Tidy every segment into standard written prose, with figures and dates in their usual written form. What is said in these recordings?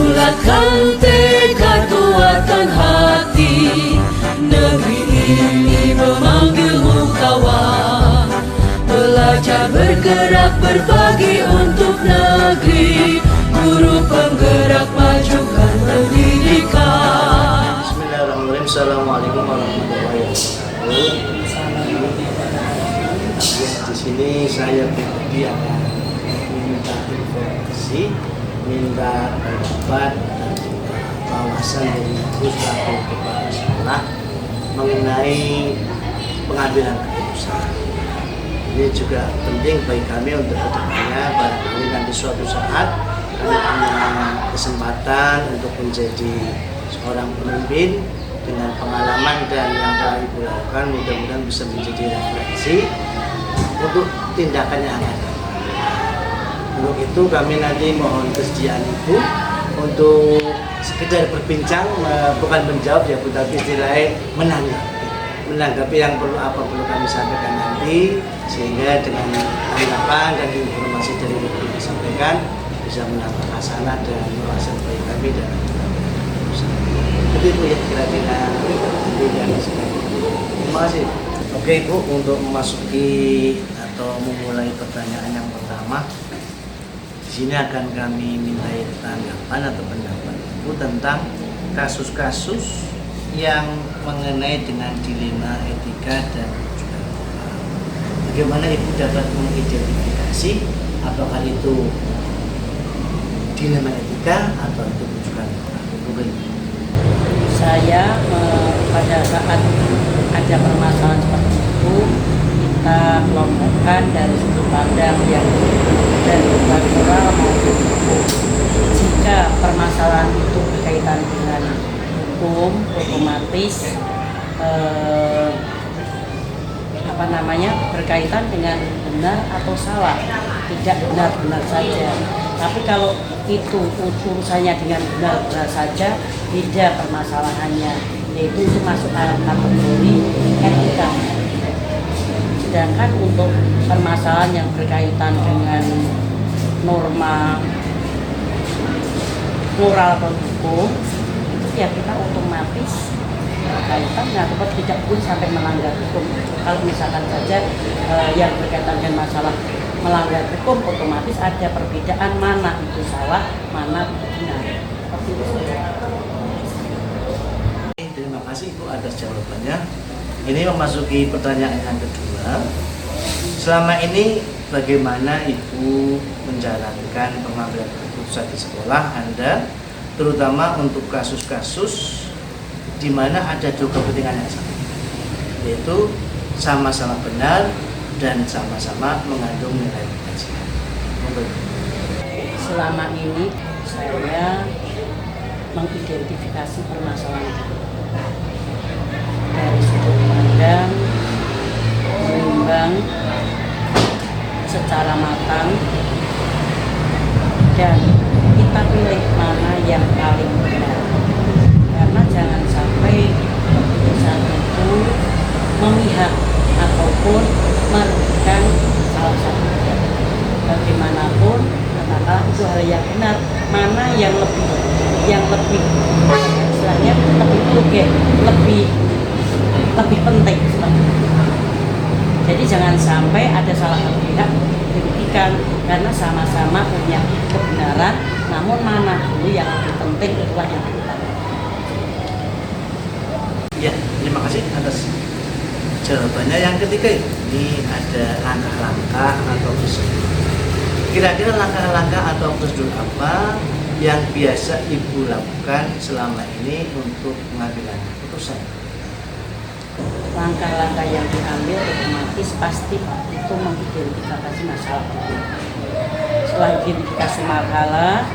Bulatkan tekad, kuatkan hati, negeri ini memanggilmu kawan. Belajar bergerak berbagi untuk negeri, guru penggerak majukan pendidikan. Bismillahirrahmanirrahim. Assalamualaikum warahmatullahi wabarakatuh. Di sini saya pribadi akan minta informasi, minta pendapat dan juga wawasan dari Ibu selaku kepala sekolah mengenai pengambilan keputusan. Ini juga penting bagi kami untuk kedepannya, barangkali nanti suatu saat kami punya kesempatan untuk menjadi seorang pemimpin dengan pengalaman dan yang telah Ibu lakukan, mudah-mudahan bisa menjadi referensi untuk tindakan yang akan datang. Untuk itu kami nanti mohon kesediaan Ibu untuk sekedar berbincang, bukan menjawab ya Bu, tapi istilahnya menanggapi yang perlu kami sampaikan nanti, sehingga dengan tanggapan dan informasi dari Ibu yang disampaikan bisa menambah hasanah dan wawasan bagi kami dan itu ya kira-kira. Terima kasih. Oke Ibu, untuk memasuki atau memulai pertanyaan yang pertama, di sini akan kami mintai tanggapan atau pendapat Ibu tentang kasus-kasus yang mengenai dengan dilema etika dan juga moral. Bagaimana Ibu dapat mengidentifikasi apakah itu dilema etika atau itu rujukan moral? Saya pada saat ada permasalahan seperti itu, kita kelompokkan dari sudut pandang yang dan moral maupun hukum. Jika permasalahan itu berkaitan dengan hukum, otomatis berkaitan dengan benar atau salah, tidak benar-benar saja. Tapi kalau itu urusannya dengan benar-benar saja, tidak permasalahannya, yaitu itu masuk dalam kategori etika. Sedangkan untuk permasalahan yang berkaitan dengan norma moral atau hukum, itu ya kita otomatis berkaitan ataupun tidak pun sampai melanggar hukum. Kalau misalkan saja yang berkaitan dengan masalah melanggar hukum, otomatis ada perbedaan mana itu salah, mana itu benar. Seperti itu saja. Terima kasih Ibu atas jawabannya. Ini memasuki pertanyaan yang kedua. Selama ini bagaimana Ibu menjalankan pengambilan keputusan di sekolah Anda, terutama untuk kasus-kasus di mana ada dua kepentingan yang sama, yaitu sama-sama benar dan sama-sama mengandung nilai kebajikan. Selama ini saya mengidentifikasi permasalahan itu dari sudut pandang menimbang secara matang dan kita pilih mana yang paling benar, karena jangan sampai keputusan itu memihak ataupun merugikan salah satu pihak. Bagaimanapun katakanlah itu hal yang benar, mana yang lebih istilahnya lebih penting seperti itu. Jadi jangan sampai ada salah satu pihak dirugikan karena sama-sama punya kebenaran, namun mana dulu yang lebih penting itulah yang utama. Ya, terima kasih atas jawabannya. Yang ketiga, ini ada langkah-langkah atau prosedur. Kira-kira langkah-langkah atau prosedur apa yang biasa Ibu lakukan selama ini untuk pengambilan keputusan? Langkah-langkah yang diambil otomatis pasti itu mengidentifikasi masalah. Setelah identifikasi masalah,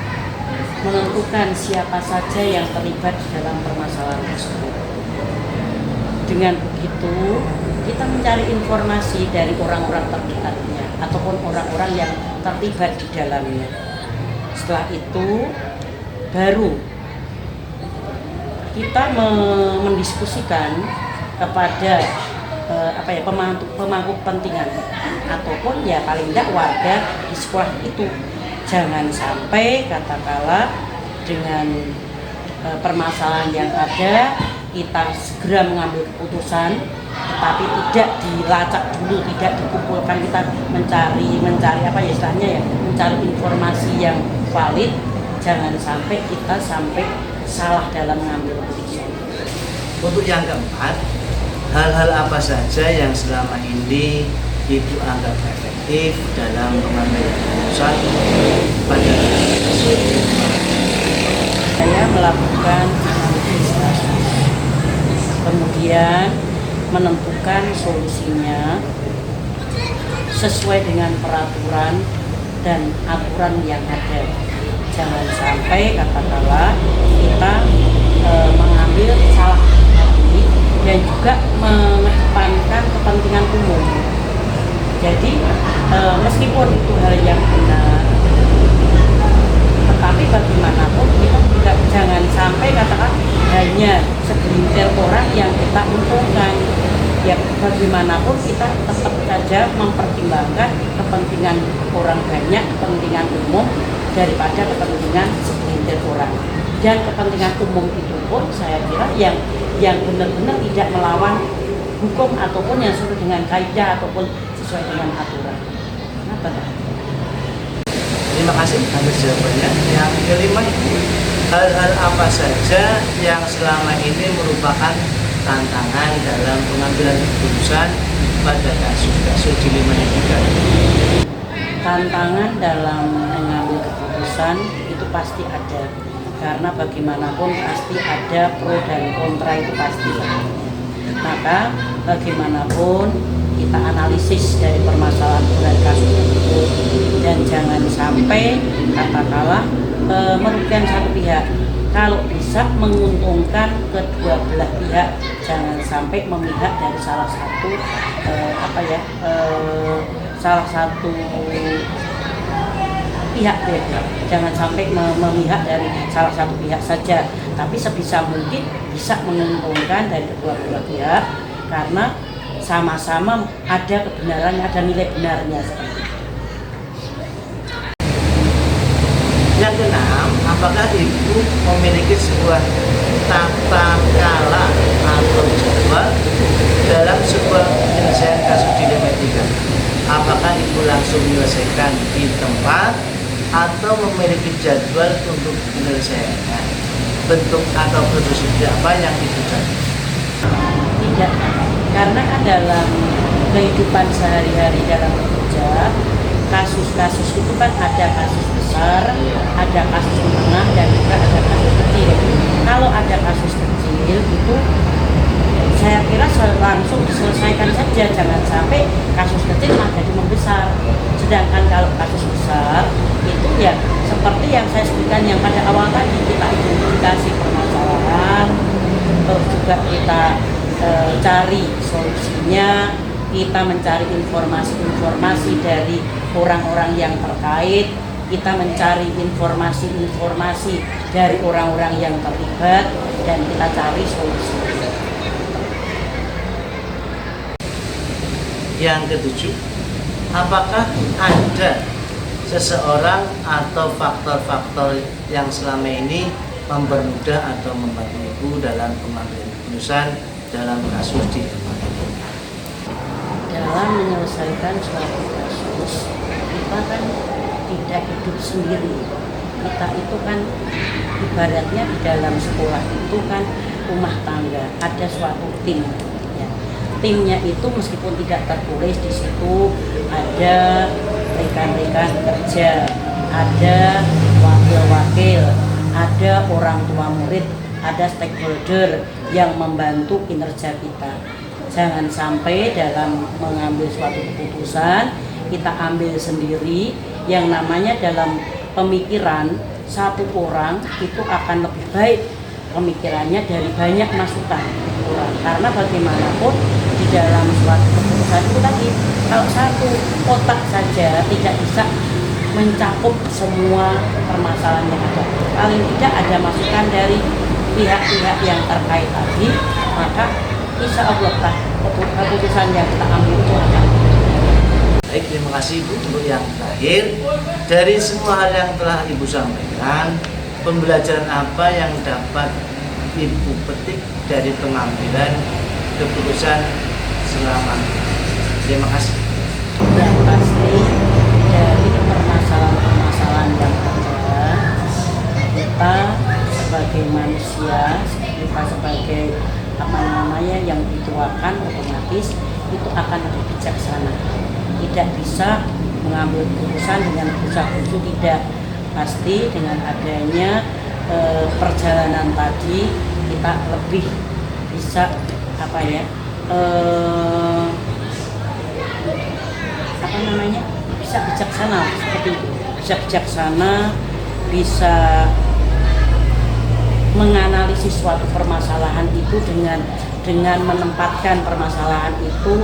menentukan siapa saja yang terlibat di dalam permasalahan tersebut. Dengan begitu, kita mencari informasi dari orang-orang terdekatnya ataupun orang-orang yang terlibat di dalamnya. Setelah itu, baru kita mendiskusikan kepada pemangku kepentingan ataupun ya paling tidak warga di sekolah itu. Jangan sampai katakanlah dengan permasalahan yang ada, kita segera mengambil keputusan, tetapi tidak dilacak dulu, tidak dikumpulkan, kita mencari apa ya istilahnya ya, mencari informasi yang valid. Jangan sampai kita salah dalam mengambil keputusan. Untuk yang keempat, hal-hal apa saja yang selama ini Ibu anggap efektif dalam pengambilan keputusan pada kasus? Saya melakukan analisis kasus, kemudian menentukan solusinya sesuai dengan peraturan dan aturan yang ada. Jangan sampai katakanlah kita mengambil salah hati dan juga mengedepankan kepentingan umum. Jadi meskipun itu hal yang benar, tetapi bagaimanapun kita juga jangan sampai katakan hanya segelintir orang yang kita untungkan. Ya bagaimanapun kita tetap saja mempertimbangkan kepentingan orang banyak, kepentingan umum daripada kepentingan segelintir orang. Dan kepentingan umum itu pun saya kira yang benar-benar tidak melawan hukum ataupun yang sesuai dengan kaidah ataupun sesuai dengan aturan. Kenapa? Terima kasih atas jawabannya. Yang kelima, hal-hal apa saja yang selama ini merupakan tantangan dalam pengambilan keputusan pada kasus-kasus di Liman juga? Tantangan dalam mengambil keputusan itu pasti ada, karena bagaimanapun pasti ada pro dan kontra, itu pasti. Maka bagaimanapun kita analisis dari permasalahan dan kasus tersebut, dan jangan sampai katakanlah merugikan satu pihak. Kalau bisa menguntungkan kedua belah pihak, jangan sampai memihak dari salah satu salah satu pihak ya. Jangan sampai memihak dari salah satu pihak saja, tapi sebisa mungkin bisa menguntungkan dari kedua belah pihak, karena sama-sama ada kebenarannya, ada nilai benarnya. Yang keenam, apakah Ibu memiliki sebuah tata cara atau jadwal dalam sebuah penyelesaian kasus dilema etika? Apakah Ibu langsung menyelesaikan di tempat atau memiliki jadwal untuk penyelesaiannya? Bentuk atau prosedur apa yang Ibu cari? Tidak, karena kan dalam kehidupan sehari-hari dalam bekerja, kasus-kasus itu kan ada kasus besar, ada kasus menengah, dan juga ada kasus kecil. Kalau ada kasus kecil itu saya kira langsung diselesaikan saja, jangan sampai kasus kecil malah jadi membesar. Sedangkan kalau kasus besar itu ya seperti yang saya sebutkan yang pada awal tadi, kita identifikasi permasalahan, terus juga kita cari solusinya, kita mencari informasi-informasi dari orang-orang yang terkait, kita mencari informasi-informasi dari orang-orang yang terlibat, dan kita cari solusi. Yang ketujuh, apakah ada seseorang atau faktor-faktor yang selama ini mempermudah atau membantu Ibu dalam pengambilan keputusan dalam kasus di tempat itu? Dalam menyelesaikan suatu kasus, kita kan tidak hidup sendiri. Kita itu kan ibaratnya di dalam sekolah itu kan rumah tangga, ada suatu tim. Ya. Timnya itu meskipun tidak tertulis di situ, ada rekan-rekan kerja, ada wakil-wakil, ada orang tua murid, ada stakeholder yang membantu kinerja kita. Jangan sampai dalam mengambil suatu keputusan kita ambil sendiri, yang namanya dalam pemikiran satu orang itu akan lebih baik pemikirannya dari banyak masukan orang. Karena bagaimanapun di dalam suatu keputusan itu tadi, kalau satu kotak saja tidak bisa mencakup semua permasalahan yang ada. Paling tidak ada masukan dari pihak-pihak yang terkait tadi, maka insya Allah keputusan yang kita ambil itu akan. Baik, terima kasih Ibu untuk yang terakhir. Dari semua hal yang telah Ibu sampaikan, pembelajaran apa yang dapat Ibu petik dari pengambilan keputusan selama ini? Terima kasih. Yang pasti dari permasalahan-permasalahan yang ada, kita sebagai manusia, kita sebagai yang dituakan, otomatis itu akan lebih bijaksana. Tidak bisa mengambil keputusan dengan busa-busu, tidak. Pasti dengan adanya perjalanan tadi kita lebih bisa bisa bijaksana, seperti itu. Bisa bijaksana, bisa menganalisis suatu permasalahan itu dengan menempatkan permasalahan itu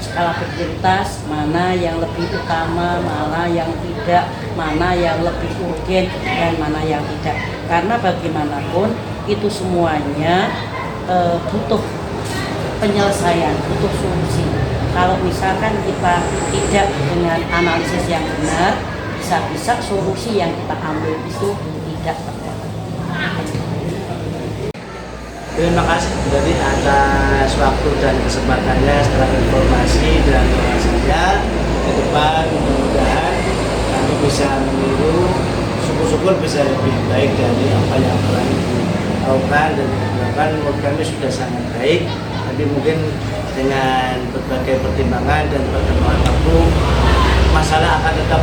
skala prioritas, mana yang lebih utama, mana yang tidak, mana yang lebih urgen, dan mana yang tidak. Karena bagaimanapun itu semuanya butuh penyelesaian, butuh solusi. Kalau misalkan kita tidak dengan analisis yang benar, bisa-bisa solusi yang kita ambil itu tidak tepat. Terima kasih dari atas waktu dan kesempatannya setelah informasi dan wawasannya. Ke depan mudah-mudahan kami bisa meniru, syukur-syukur bisa lebih baik dari apa yang telah Ibu lakukan, dan bahkan menurut kami sudah sangat baik. Tapi mungkin dengan berbagai pertimbangan dan pertemuan waktu, masalah akan tetap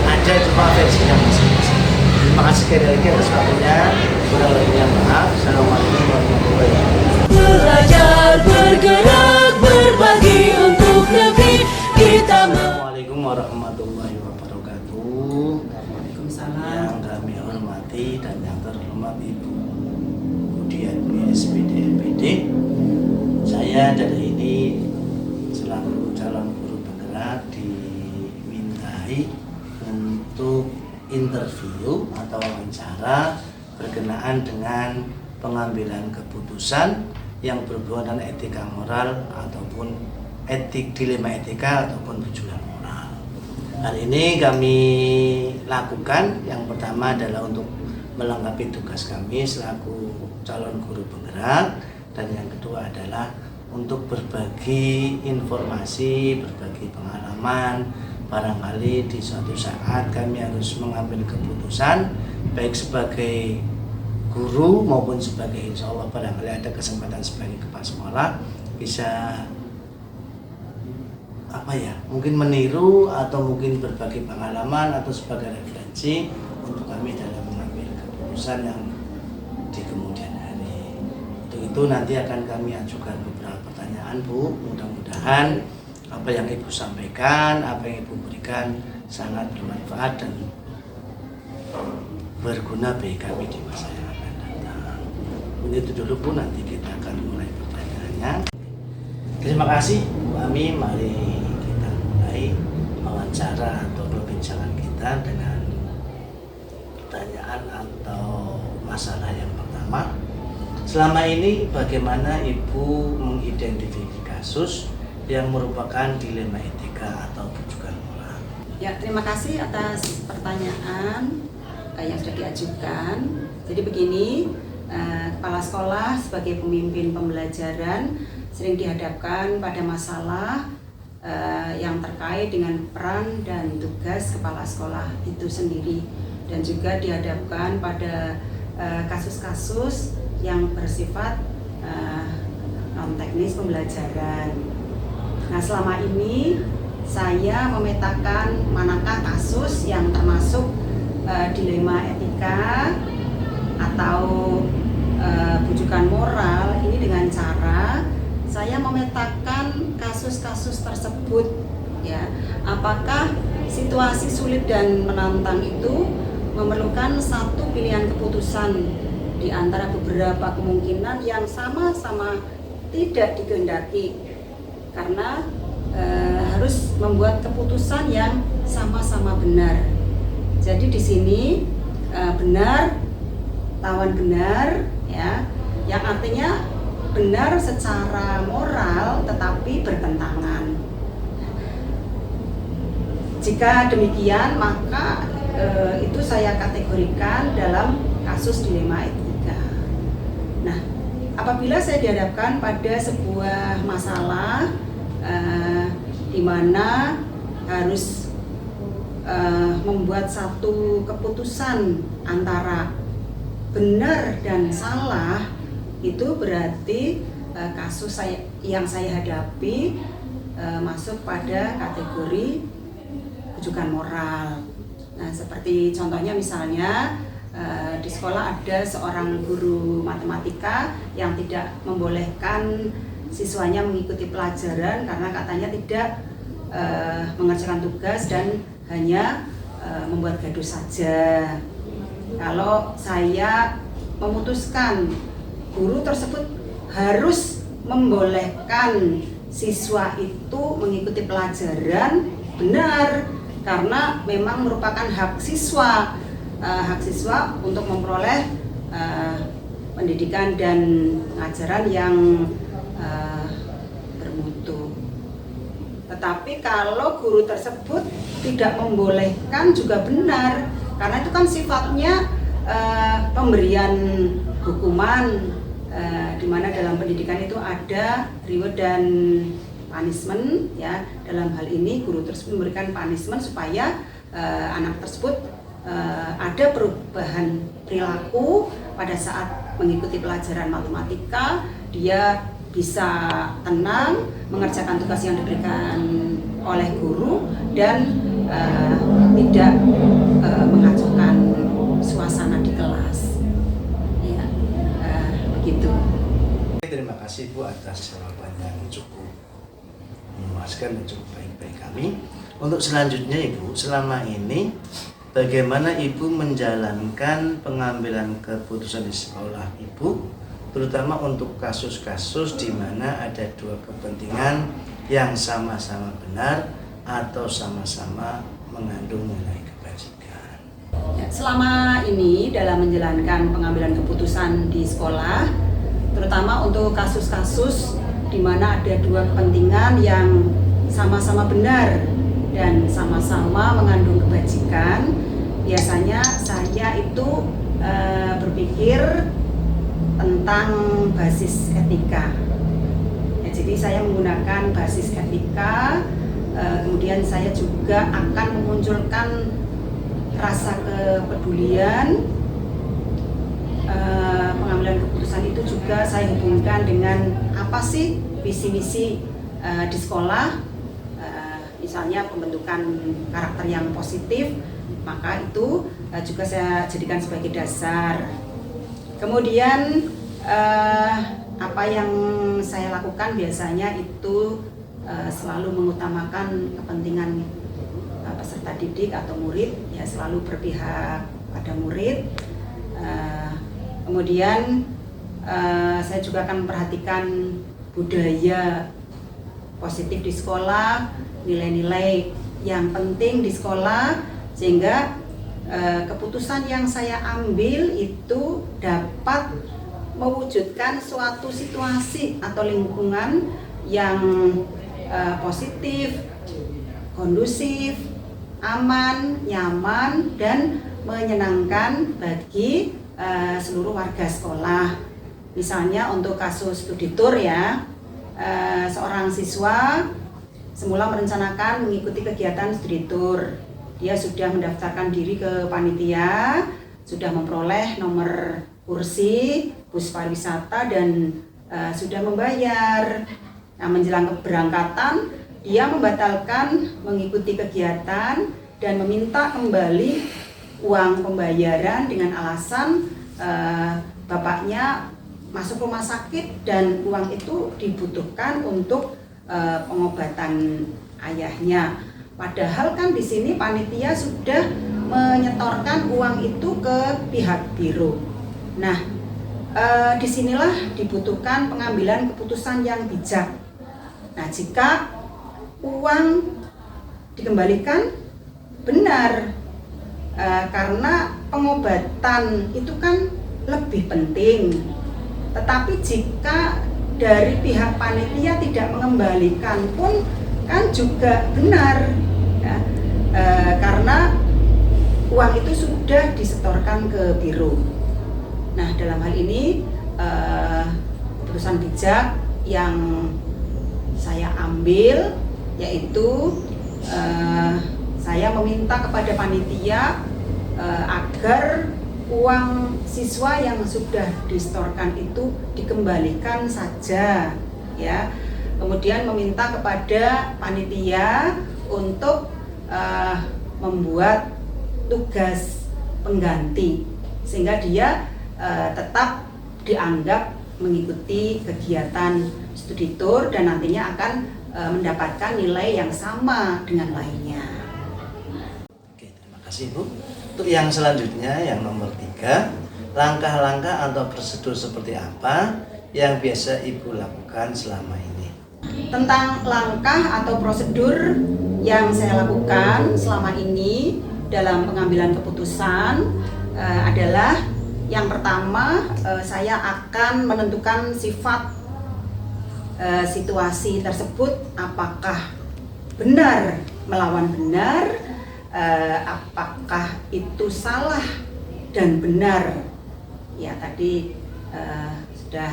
ada, cuma versinya masing-masing. Terima kasih sekali lagi atas waktunya. Kurang lebihnya maaf. Assalamualaikum warahmatullahi wabarakatuh. Belajar, bergerak, berbagi untuk negeri kita. Assalamualaikum warahmatullahi wabarakatuh. Waalaikumsalam. Yang kami hormati dan yang terhormat Ibu Budiani SPD MPD. Saya dari ini selaku calon guru penggerak dimintai untuk interview atau wawancara berkenaan dengan pengambilan keputusan yang berhubungan dengan etika moral ataupun dilema etika ataupun tujuan moral. Hari ini kami lakukan yang pertama adalah untuk melengkapi tugas kami selaku calon guru penggerak, dan yang kedua adalah untuk berbagi informasi, berbagi pengalaman. Barangkali di suatu saat kami harus mengambil keputusan baik sebagai guru maupun sebagai, insya Allah barangkali ada kesempatan sebagai kepala sekolah, bisa mungkin meniru atau mungkin berbagi pengalaman atau sebagai referensi untuk kami dalam mengambil keputusan yang di kemudian hari. Untuk itu nanti akan kami ajukan beberapa pertanyaan, Bu. Mudah-mudahan apa yang Ibu sampaikan, apa yang Ibu berikan sangat bermanfaat dan berguna bagi kami di masa yang akan datang. Begitu dulu, Bu, nanti kita akan mulai pertanyaannya. Terima kasih, Bu Ami. Mari kita mulai wawancara atau perbincangan kita dengan pertanyaan atau masalah yang pertama. Selama ini bagaimana Ibu mengidentifikasi kasus yang merupakan dilema etika atau tujuan moral? Ya, terima kasih atas pertanyaan yang sudah diajukan. Jadi begini, kepala sekolah sebagai pemimpin pembelajaran sering dihadapkan pada masalah yang terkait dengan peran dan tugas kepala sekolah itu sendiri, dan juga dihadapkan pada kasus-kasus yang bersifat non teknis pembelajaran. Nah, selama ini saya memetakan manakah kasus yang termasuk dilema etika atau bujukan moral ini dengan cara saya memetakan kasus-kasus tersebut, ya. Apakah situasi sulit dan menantang itu memerlukan satu pilihan keputusan di antara beberapa kemungkinan yang sama-sama tidak dikehendaki, karena harus membuat keputusan yang sama-sama benar. Jadi di sini benar lawan benar, ya, yang artinya benar secara moral tetapi bertentangan. Jika demikian, maka itu saya kategorikan dalam kasus dilema etika. Nah, apabila saya dihadapkan pada sebuah masalah di mana harus membuat satu keputusan antara benar dan salah, itu berarti kasus yang saya hadapi masuk pada kategori rujukan moral. Nah, seperti contohnya misalnya di sekolah ada seorang guru matematika yang tidak membolehkan siswanya mengikuti pelajaran karena katanya tidak mengerjakan tugas dan hanya membuat gaduh saja. Kalau saya memutuskan guru tersebut harus membolehkan siswa itu mengikuti pelajaran, benar, karena memang merupakan hak siswa untuk memperoleh pendidikan dan pengajaran yang bermutu. Tetapi kalau guru tersebut tidak membolehkan juga benar, karena itu kan sifatnya pemberian hukuman, di mana dalam pendidikan itu ada reward dan punishment, ya. Dalam hal ini guru tersebut memberikan punishment supaya anak tersebut ada perubahan perilaku pada saat mengikuti pelajaran matematika. Dia bisa tenang mengerjakan tugas yang diberikan oleh guru dan tidak mengacaukan suasana di kelas. Ya, begitu. Terima kasih Bu atas jawaban yang cukup memuaskan dan cukup baik bagi kami. Untuk selanjutnya Ibu, selama ini bagaimana Ibu menjalankan pengambilan keputusan di sekolah Ibu, terutama untuk kasus-kasus di mana ada dua kepentingan yang sama-sama benar atau sama-sama mengandung nilai kebajikan. Ya, selama ini dalam menjalankan pengambilan keputusan di sekolah, terutama untuk kasus-kasus di mana ada dua kepentingan yang sama-sama benar dan sama-sama mengandung kebajikan, biasanya saya itu berpikir tentang basis etika. Ya, jadi saya menggunakan basis etika, kemudian saya juga akan memunculkan rasa kepedulian. Pengambilan keputusan itu juga saya hubungkan dengan apa sih visi misi di sekolah, misalnya pembentukan karakter yang positif, maka itu juga saya jadikan sebagai dasar. Kemudian apa yang saya lakukan biasanya itu selalu mengutamakan kepentingan peserta didik atau murid, ya, selalu berpihak pada murid. Kemudian saya juga akan memperhatikan budaya positif di sekolah, nilai-nilai yang penting di sekolah, sehingga keputusan yang saya ambil itu dapat mewujudkan suatu situasi atau lingkungan yang positif, kondusif, aman, nyaman, dan menyenangkan bagi seluruh warga sekolah. Misalnya untuk kasus studi tour, ya, seorang siswa semula merencanakan mengikuti kegiatan studi tour. Dia sudah mendaftarkan diri ke panitia, sudah memperoleh nomor kursi bus pariwisata dan sudah membayar. Nah, menjelang keberangkatan, dia membatalkan mengikuti kegiatan dan meminta kembali uang pembayaran dengan alasan bapaknya masuk rumah sakit dan uang itu dibutuhkan untuk pengobatan ayahnya. Padahal kan di sini panitia sudah menyetorkan uang itu ke pihak biro. Nah, disinilah dibutuhkan pengambilan keputusan yang bijak. Nah, jika uang dikembalikan, benar, karena pengobatan itu kan lebih penting. Tetapi jika dari pihak panitia tidak mengembalikan pun kan juga benar, ya, karena uang itu sudah disetorkan ke biro. Nah, dalam hal ini keputusan bijak yang saya ambil yaitu saya meminta kepada panitia agar uang siswa yang sudah disetorkan itu dikembalikan saja, ya. Kemudian meminta kepada panitia untuk membuat tugas pengganti sehingga dia tetap dianggap mengikuti kegiatan studi tour dan nantinya akan mendapatkan nilai yang sama dengan lainnya. Oke, terima kasih Bu. Untuk yang selanjutnya, yang nomor 3, langkah-langkah atau prosedur seperti apa yang biasa Ibu lakukan selama ini? Tentang langkah atau prosedur yang saya lakukan selama ini dalam pengambilan keputusan adalah yang pertama, saya akan menentukan sifat situasi tersebut, apakah benar melawan benar, apakah itu salah dan benar. Ya, tadi sudah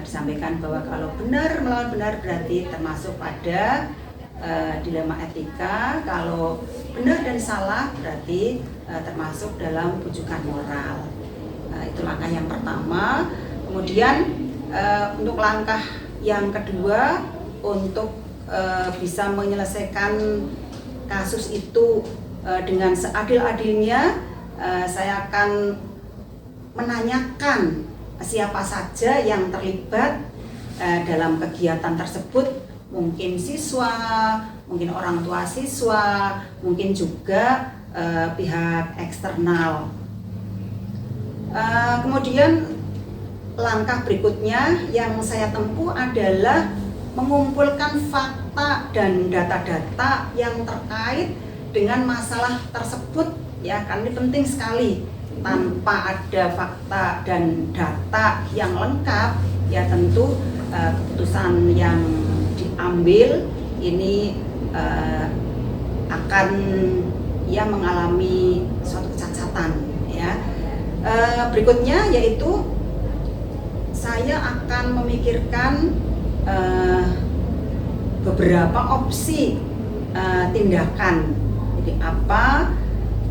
disampaikan bahwa kalau benar melawan benar berarti termasuk pada dilema etika, kalau benar dan salah berarti termasuk dalam rujukan moral. Itu langkah yang pertama. Kemudian untuk langkah yang kedua, untuk bisa menyelesaikan kasus itu dengan seadil-adilnya, saya akan menanyakan siapa saja yang terlibat dalam kegiatan tersebut, mungkin siswa, mungkin orang tua siswa, mungkin juga pihak eksternal. Kemudian langkah berikutnya yang saya tempuh adalah mengumpulkan fakta dan data-data yang terkait dengan masalah tersebut, ya, karena ini penting sekali. Tanpa ada fakta dan data yang lengkap, ya tentu keputusan yang diambil ini akan mengalami suatu kecacatan, ya. Berikutnya yaitu saya akan memikirkan beberapa opsi tindakan. Jadi apa,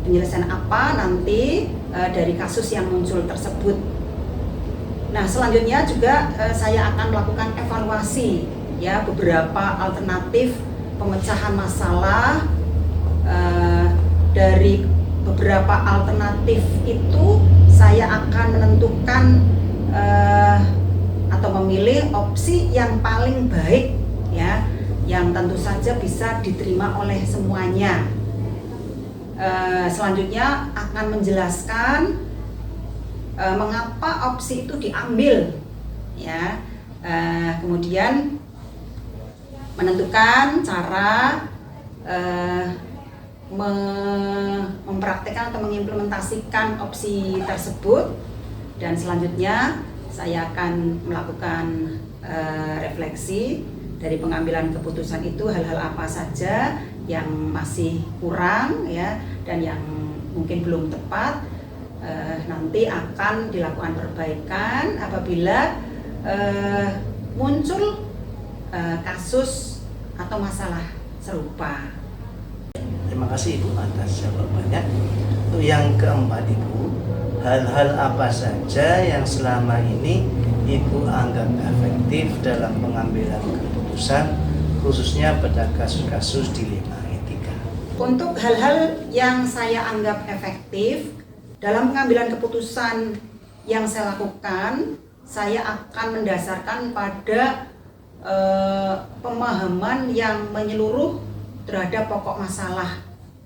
penyelesaian apa nanti dari kasus yang muncul tersebut. Nah, selanjutnya juga saya akan melakukan evaluasi, ya, beberapa alternatif pemecahan masalah. Dari beberapa alternatif itu saya akan menentukan atau memilih opsi yang paling baik, ya, yang tentu saja bisa diterima oleh semuanya. Selanjutnya akan menjelaskan mengapa opsi itu diambil, ya. Kemudian menentukan cara mempraktekkan atau mengimplementasikan opsi tersebut, dan selanjutnya saya akan melakukan refleksi dari pengambilan keputusan itu, hal-hal apa saja yang masih kurang, ya, dan yang mungkin belum tepat. Nanti akan dilakukan perbaikan apabila muncul kasus atau masalah serupa. Terima kasih Ibu atas jawabannya. Untuk yang keempat Ibu, hal-hal apa saja yang selama ini Ibu anggap efektif dalam pengambilan keputusan, khususnya pada kasus-kasus dilema etika? Untuk hal-hal yang saya anggap efektif dalam pengambilan keputusan yang saya lakukan, saya akan mendasarkan pada pemahaman yang menyeluruh terhadap pokok masalah,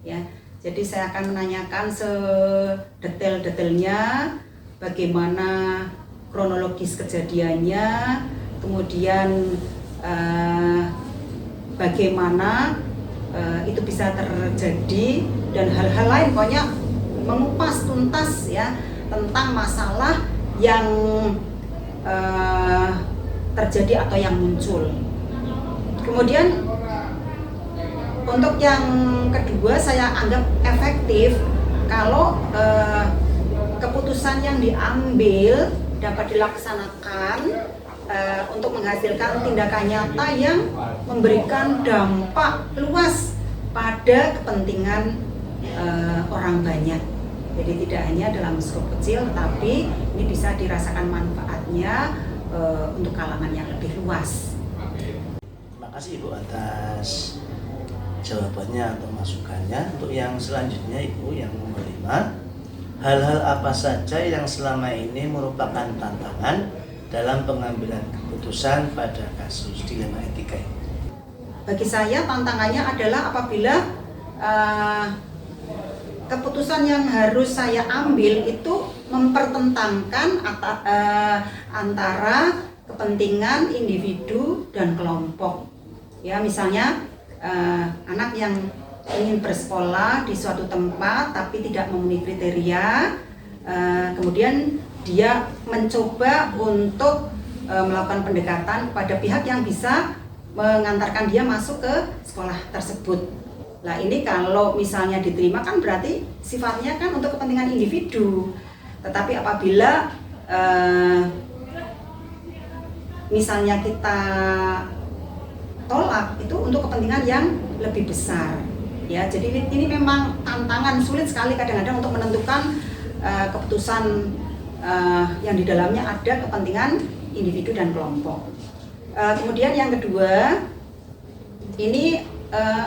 ya. Jadi saya akan menanyakan sedetail-detailnya bagaimana kronologis kejadiannya, kemudian bagaimana itu bisa terjadi, dan hal-hal lain, pokoknya mengupas tuntas, ya, tentang masalah yang terjadi atau yang muncul. Kemudian untuk yang kedua saya anggap efektif kalau keputusan yang diambil dapat dilaksanakan untuk menghasilkan tindakan nyata yang memberikan dampak luas pada kepentingan orang banyak. Jadi tidak hanya dalam skop kecil, tetapi ini bisa dirasakan manfaatnya untuk kalangan yang lebih luas. Terima kasih Ibu atas jawabannya atau masukannya. Untuk yang selanjutnya Ibu yang nomor 5, hal-hal apa saja yang selama ini merupakan tantangan dalam pengambilan keputusan pada kasus dilema etika ini? Bagi saya tantangannya adalah apabila keputusan yang harus saya ambil itu mempertentangkan antara kepentingan individu dan kelompok. Ya, misalnya anak yang ingin bersekolah di suatu tempat tapi tidak memenuhi kriteria, kemudian dia mencoba untuk melakukan pendekatan kepada pihak yang bisa mengantarkan dia masuk ke sekolah tersebut. Nah, ini kalau misalnya diterima kan berarti sifatnya kan untuk kepentingan individu. Tetapi apabila misalnya kita tolak, itu untuk kepentingan yang lebih besar. Ya, jadi ini memang tantangan sulit sekali kadang-kadang untuk menentukan keputusan yang di dalamnya ada kepentingan individu dan kelompok. Kemudian yang kedua, ini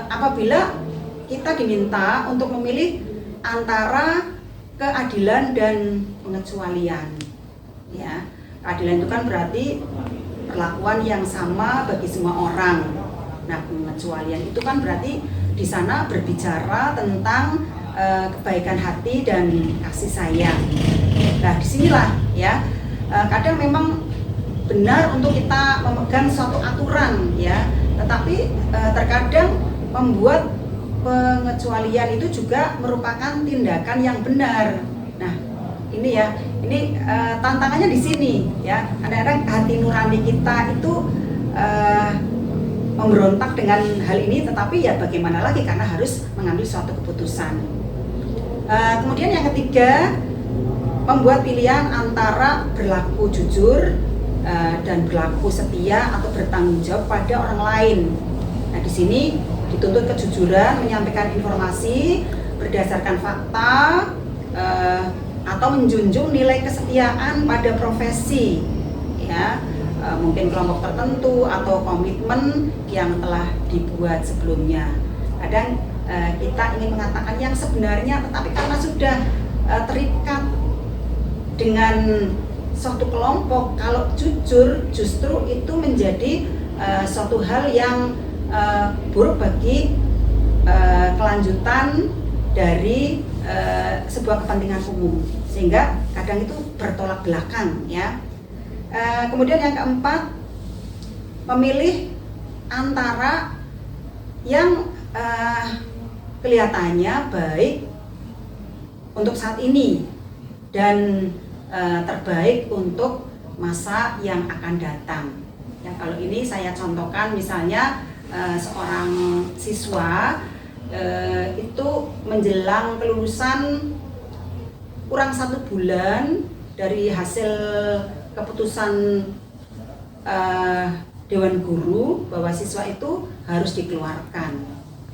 apabila kita diminta untuk memilih antara keadilan dan pengecualian, ya, keadilan itu kan berarti perlakuan yang sama bagi semua orang. Nah, pengecualian itu kan berarti di sana berbicara tentang kebaikan hati dan kasih sayang. Nah, disinilah ya, kadang memang benar untuk kita memegang suatu aturan, ya, tetapi terkadang membuat pengecualian itu juga merupakan tindakan yang benar. Nah, ini ya, ini tantangannya di sini, ya. Kadang-kadang hati nurani kita itu memberontak dengan hal ini, tetapi ya bagaimana lagi karena harus mengambil suatu keputusan. Kemudian yang ketiga, membuat pilihan antara berlaku jujur dan berlaku setia atau bertanggung jawab pada orang lain. Nah, di sini dituntut kejujuran, menyampaikan informasi berdasarkan fakta atau menjunjung nilai kesetiaan pada profesi, ya, mungkin kelompok tertentu atau komitmen yang telah dibuat sebelumnya. Kadang kita ingin mengatakan yang sebenarnya, tetapi karena sudah terikat dengan suatu kelompok, kalau jujur justru itu menjadi suatu hal yang buruk bagi kelanjutan dari sebuah kepentingan umum, sehingga kadang itu bertolak belakang, ya. Kemudian yang keempat, memilih antara yang kelihatannya baik untuk saat ini dan terbaik untuk masa yang akan datang. Ya, kalau ini saya contohkan misalnya seorang siswa itu menjelang kelulusan kurang 1 bulan dari hasil keputusan Dewan Guru bahwa siswa itu harus dikeluarkan.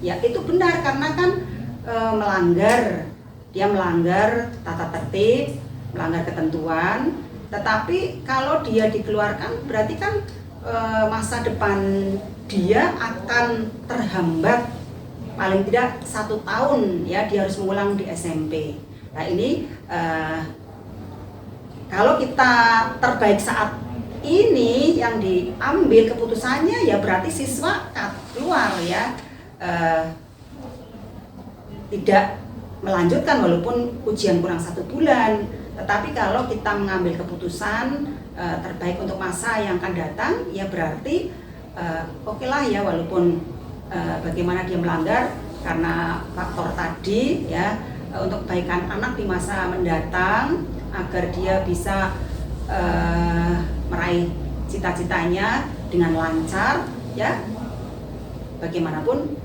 Ya, itu benar karena kan dia melanggar tata tertib, melanggar ketentuan. Tetapi kalau dia dikeluarkan berarti kan masa depan dia akan terhambat paling tidak 1 tahun, ya, dia harus mengulang di SMP. Nah, ini kalau kita terbaik saat ini yang diambil keputusannya, ya berarti siswa keluar, ya, tidak melanjutkan walaupun ujian kurang 1 bulan. Tetapi kalau kita mengambil keputusan terbaik untuk masa yang akan datang, ya berarti oke lah, ya, walaupun bagaimana dia melanggar karena faktor tadi, ya, untuk kebaikan anak di masa mendatang agar dia bisa meraih cita-citanya dengan lancar, ya, bagaimanapun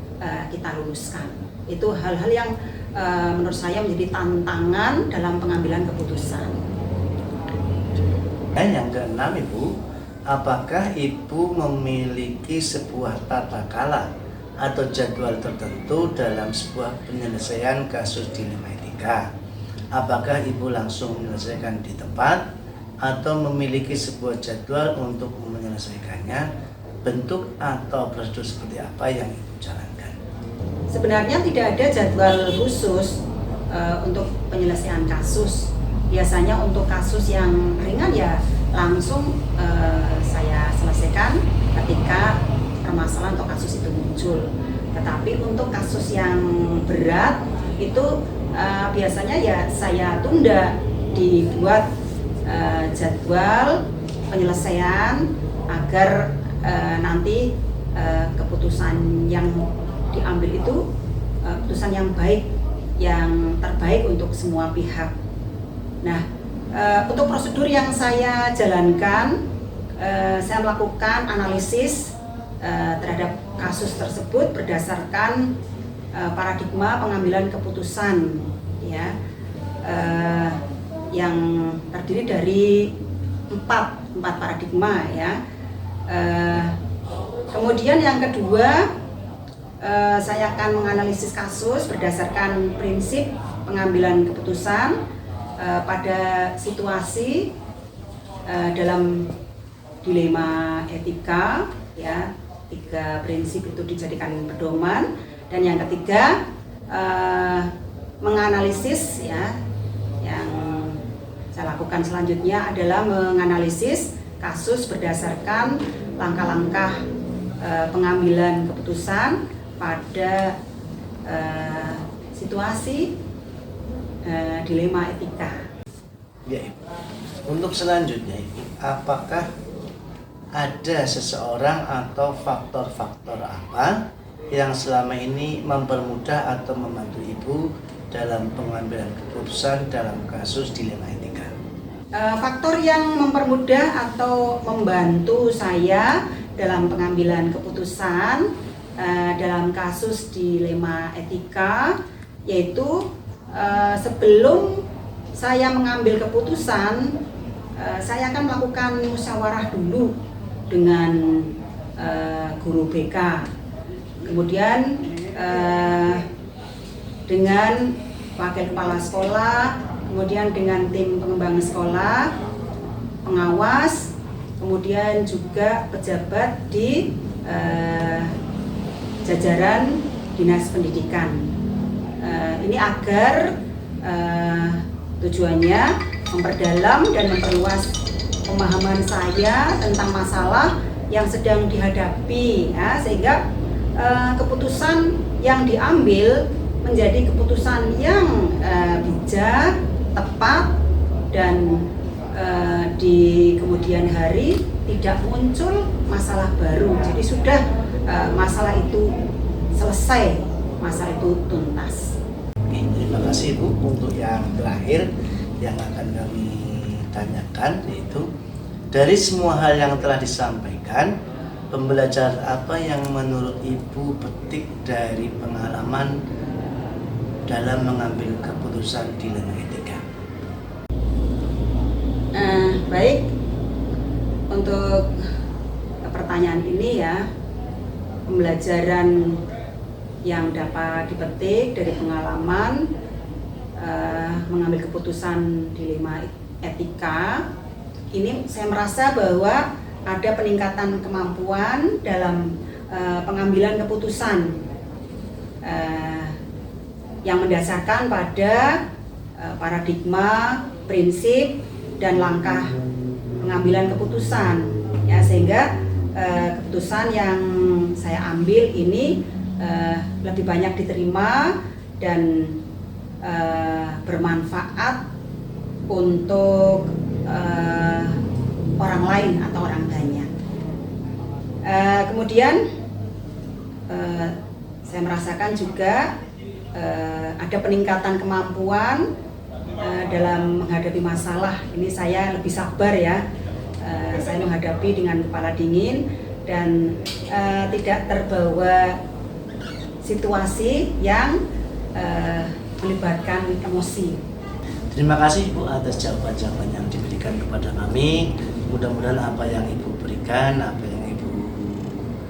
kita luluskan. Itu hal-hal yang menurut saya menjadi tantangan dalam pengambilan keputusan. Dan yang keenam, Ibu, apakah Ibu memiliki sebuah tata kala atau jadwal tertentu dalam sebuah penyelesaian kasus dilema etika? Apakah Ibu langsung menyelesaikan di tempat atau memiliki sebuah jadwal untuk menyelesaikannya? Bentuk atau prosedur seperti apa yang Ibu jalankan? Sebenarnya tidak ada jadwal khusus untuk penyelesaian kasus. Biasanya untuk kasus yang ringan ya langsung saya selesaikan ketika permasalahan atau kasus itu muncul. Tetapi untuk kasus yang berat itu biasanya ya saya tunda, dibuat jadwal penyelesaian agar nanti keputusan yang diambil itu keputusan yang baik, yang terbaik untuk semua pihak. Nah, untuk prosedur yang saya jalankan, saya melakukan analisis terhadap kasus tersebut berdasarkan paradigma pengambilan keputusan, ya, yang terdiri dari empat paradigma, ya. Kemudian yang kedua, saya akan menganalisis kasus berdasarkan prinsip pengambilan keputusan pada situasi dalam dilema etika, ya. 3 prinsip itu dijadikan pedoman. Dan yang ketiga, menganalisis, ya, yang saya lakukan selanjutnya adalah menganalisis kasus berdasarkan langkah-langkah pengambilan keputusan pada situasi dilema etika. Ya, Ibu. Untuk selanjutnya, Ibu, apakah ada seseorang atau faktor-faktor apa yang selama ini mempermudah atau membantu Ibu dalam pengambilan keputusan dalam kasus dilema etika? Faktor yang mempermudah atau membantu saya dalam pengambilan keputusan dalam kasus dilema etika yaitu sebelum saya mengambil keputusan, saya akan melakukan musyawarah dulu dengan guru BK, kemudian dengan wakil kepala sekolah, kemudian dengan tim pengembang sekolah, pengawas, kemudian juga pejabat di jajaran dinas pendidikan. Ini agar tujuannya memperdalam dan memperluas pemahaman saya tentang masalah yang sedang dihadapi, ya, sehingga keputusan yang diambil menjadi keputusan yang bijak, tepat, dan di kemudian hari tidak muncul masalah baru. Jadi sudah masalah itu selesai, masalah itu tuntas. Oke, terima kasih Bu untuk yang terakhir yang akan kami tanyakan, yaitu dari semua hal yang telah disampaikan, pembelajaran apa yang menurut Ibu petik dari pengalaman dalam mengambil keputusan dilema etika? Baik, untuk pertanyaan ini, ya, pembelajaran yang dapat dipetik dari pengalaman mengambil keputusan dilema etika ini, saya merasa bahwa ada peningkatan kemampuan dalam pengambilan keputusan yang mendasarkan pada paradigma, prinsip, dan langkah pengambilan keputusan, ya, sehingga keputusan yang saya ambil ini lebih banyak diterima dan bermanfaat untuk orang lain atau orang banyak. Kemudian saya merasakan juga ada peningkatan kemampuan dalam menghadapi masalah. Ini saya lebih sabar, ya. Saya menghadapi dengan kepala dingin dan tidak terbawa situasi yang melibatkan emosi. Terima kasih Ibu atas jawaban-jawaban yang diberikan kepada kami. Mudah-mudahan apa yang Ibu berikan, apa yang Ibu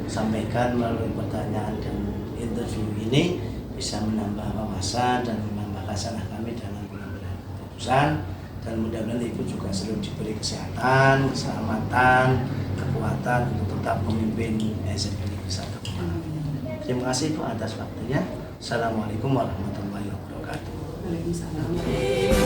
sampaikan melalui pertanyaan dan interview ini bisa menambah wawasan dan menambah khasanah kami dalam pengambilan keputusan. Dan mudah-mudahan Ibu juga selalu diberi kesehatan, keselamatan, kekuatan untuk tetap memimpin SMP Negeri 1 Pemalang. Terima kasih Ibu atas waktunya. Assalamualaikum warahmatullahi wabarakatuh. Waalaikumsalam.